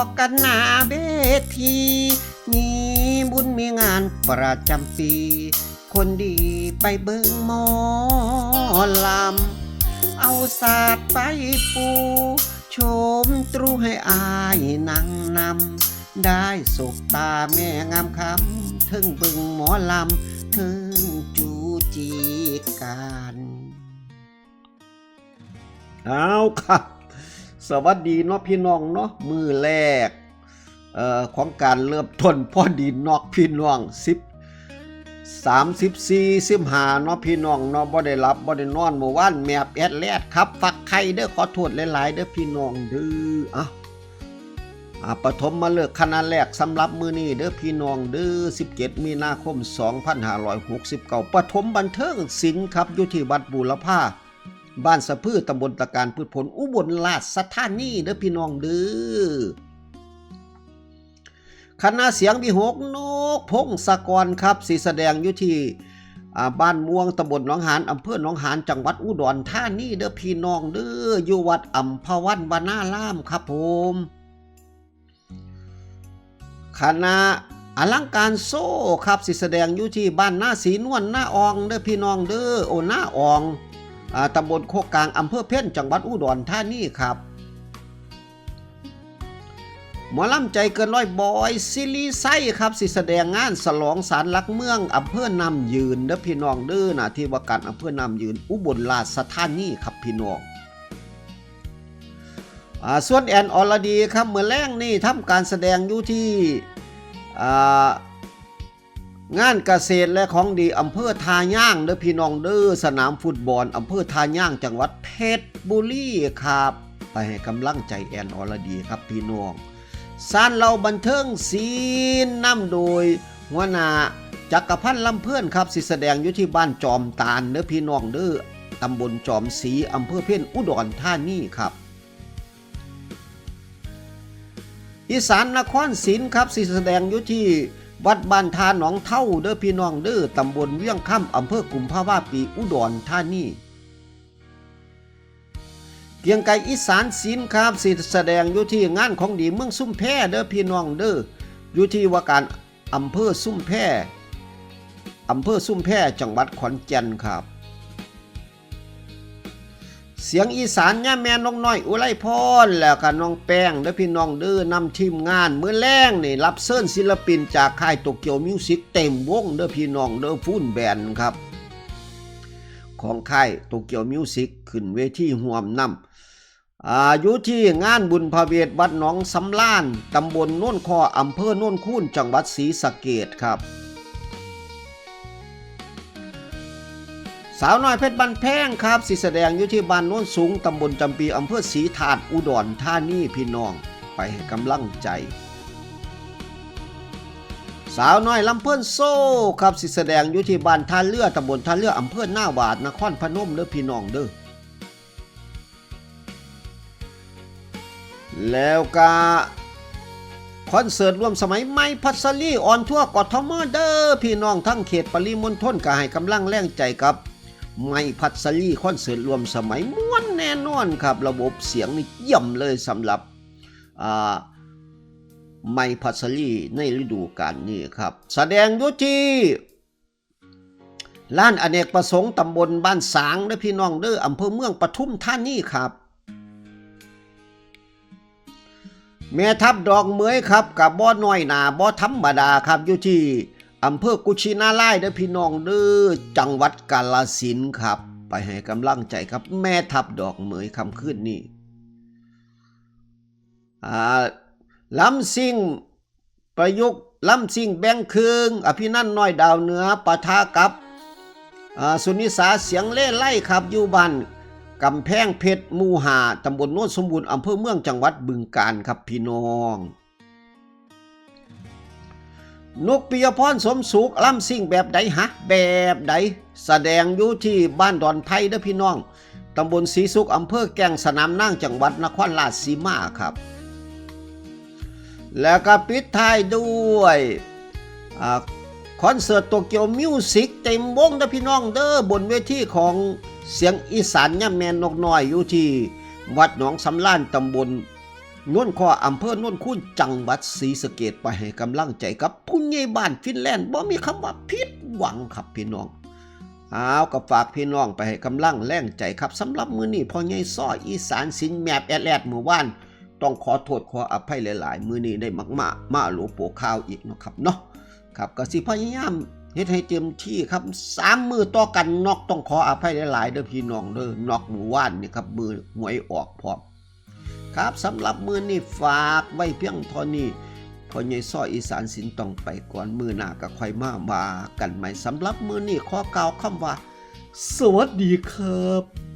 อกกันหน้าเวทีมีบุญมีงานประจำปี คนดีไปเบิ่งหมอลำเอาศาสตร์ไปปูชมตรูให้อายนั่งนำได้สบตาแม่งามคำถึงเบิ่งหมอลำถึงจูจีกันเอาครับสวัสดีเนาะพี่น้องเนาะมือแรกของการเริ่มต้นพอดีนอกพี่น้อง34-15เนาะพี่น้องเนาะบ่ได้หลับบ่ได้นอนเมื่อวานแมบแอดแลดครับฟักไข่เด้อขอโทษหลายๆเด้อพี่น้องเด้อปฐมมาเลิกคณะแรกสำหรับมื้อนี้เด้อพี่น้องเด้อ17มีนาคม2569ปฐมบันเทิงศิลป์ครับอยู่ที่วัดบูรพาบ้านสะพือตำบลตะการพืชผลอุบลราชธานีเด้อพี่น้องเด้อคณะเสียงวิหกนกพงศกรครับสิแสดงอยู่ที่บ้านม่วงตำบลหนองหานอำเภอหนองหานจังหวัดอุดรธานีเด้อพี่น้องเด้ออยู่วัดอัมพวันวนารามครับผมคณะอลังการโซ่ครับสิแสดงอยู่ที่บ้านหน้าศรีนวลหน้าอองเด้อพี่น้องเด้อโอหน้าอองตำบลโคกกลางอำเภอเพ่นจังหวัดอุดรธานีครับหมอลำใจเกินร้อยบอยซิลีไซครับสิแสดงงานฉลองศาลหลักเมืองอำเภอนำยืนเด้อพี่น้องเด้อนะที่ว่าการอำเภอนำยืนอุบลราชธานีครับพี่น้องส่วนแอนอรดีครับเมื่อแรงนี่ทำการแสดงอยู่ที่งานเกษตรและของดีอำเภอทาย่างเด้อพี่น้องเด้อสนามฟุตบอลอำเภอทาย่างจังหวัดเพชรบุรีครับไปให้กำลังใจแอนอรดีครับพี่น้องสารเราบันเทิงศิลป์นำโดยหัวหน้าจักรพันธ์ลำเพื่อนครับสิแสดงอยู่ที่บ้านจอมตาลเด้อพี่น้องเด้อตำบลจอมศรีอำเภอเพ่นอุดรธานีครับอีสานนครศิลป์ครับสิแสดงอยู่ที่วัดบ้านทาหนองเท่าเด้อพี่น้องเด้อตำบลเวียงค่ำอำเภอกุมภาวะปีอุดรธานีเกียงไก่อีสานศิลป์ครับสิแสดงอยู่ที่งานของดีเมืองซุ่มแพเด้อพี่น้องเด้ออยู่ที่ว่าการอำเภอซุ่มแพจังหวัดขอนแก่นครับเสียงอีสานย่าแม่น้องน้อยอุไรพรแล้วก็น้องแป้งเด้อพี่น้องเด้อนำทีมงานมื้อแรงนี่รับเชิญศิลปินจากค่ายโตเกียวมิวสิกเต็มวงเด้อพี่น้องเด้อฟูลแบนด์ครับของค่ายโตเกียวมิวสิกขึ้นเวทีร่วมนำอยู่ที่งานบุญพระเวทวัดหนองสำล้านตำบลโน่นคออำเภอโน่นคูนจังหวัดศรีสะเกษครับสาวน้อยเพชรบ้านแพงครับสิแสดงอยู่ที่บ้านโน่นสูงตำบลจำปีอำเภอศรีถาดอุดรธานีพี่น้องไปให้กำลังใจสาวน้อยลำเพิ่นโซ่ครับสิแสดงอยู่ที่บ้านท่าเรือตำบลท่าเรืออำเภอหน้าหวาดนครพนมเด้อพี่น้องเด้อแล้วก็คอนเสิร์ตรวมสมัยใหม่พัสลีออนทั่วกทมเด้อพี่น้องทั้งเขตปริมณฑลก็ให้กำลังแรงใจกับใหม่พัสลีคอนเสิร์ตรวมสมัยม่วนแน่นอนครับระบบเสียงนี่เยี่ยมเลยสำหรับใหม่พัสลีในฤดูกาลนี้ครับแสดงอยู่ที่ลานอเนกประสงค์ตำบลบ้านสางเด้อพี่น้องเด้ออำเภอเมืองปทุมธานีครับแม่ทับดอกเหมยครับกับบ่อน้อยหนาบ่อธรรมดาครับอยู่ที่อำเภอกุชินาลายเด้อพี่น้องเด้อจังหวัดกาฬสินธุ์ครับไปให้กำลังใจครับแม่ทับดอกเหมยคำขึ้นนี่ลำซิ่งประยุกต์ลำซิ่งแบงค์คืงอภินันท์น้อยดาวเหนือปะทะกับสุนิสาเสียงเล่ไล่ครับอยู่บ้านกำแพงเพชรหมู่5ตำบลโนนสมบูรณ์อำเภอเมืองจังหวัดบึงกาฬครับพี่น้องนกปิยพรสมสุขล่ำซิ่งแบบใดฮะแบบใดแสดงอยู่ที่บ้านดอนไผ่เด้อพี่น้องตำบลศรีสุขอำเภอแก่งสนามนางจังหวัดนครราชสีมาครับแล้วก็ปิดท้ายด้วยคอนเสิร์ตโตเกียวมิวสิกเต็มวงเด้อพี่น้องเด้อบนเวทีของเสียงอีสานย่าแม่นกน้อยอยู่ที่วัดหนองสำล้านตำบล นนคออำเภอโนนคูนจังหวัดศรีสะเกษไปให้กำลังใจกับผู้ใหญ่บ้านฟินแลนด์บ่มีคำว่าผิดหวังครับพี่น้องก็ฝากพี่น้องไปให้กำลังแรงใจครับสำหรับมื้อนี้พ่อใหญ่ซ้ออีสานสินแมบแอดมื้อวานต้องขอโทษขออภัยหลายๆมื้อนี้ได้มาโหลโปข่าวอีกเนาะครับเนาะครับก็สิพยายามเฮ็ดให้เต็มที่ครับ3มื้อต่อกันนอกต้องขออภัยหลายๆเด้อพี่น้องเด้อนอกมื้อวานนี่ครับมื้อหวยออกพร้อมครับสำหรับมื้อนี้ฝากไว้เพียงเท่านี้พ่อใหญ่ซ้ออีสานสินต้องไปก่อนมื้อหน้าก็ค่อยมาว่ากันใหม่สำหรับมื้อนี้ขอกล่าวคำว่าสวัสดีครับ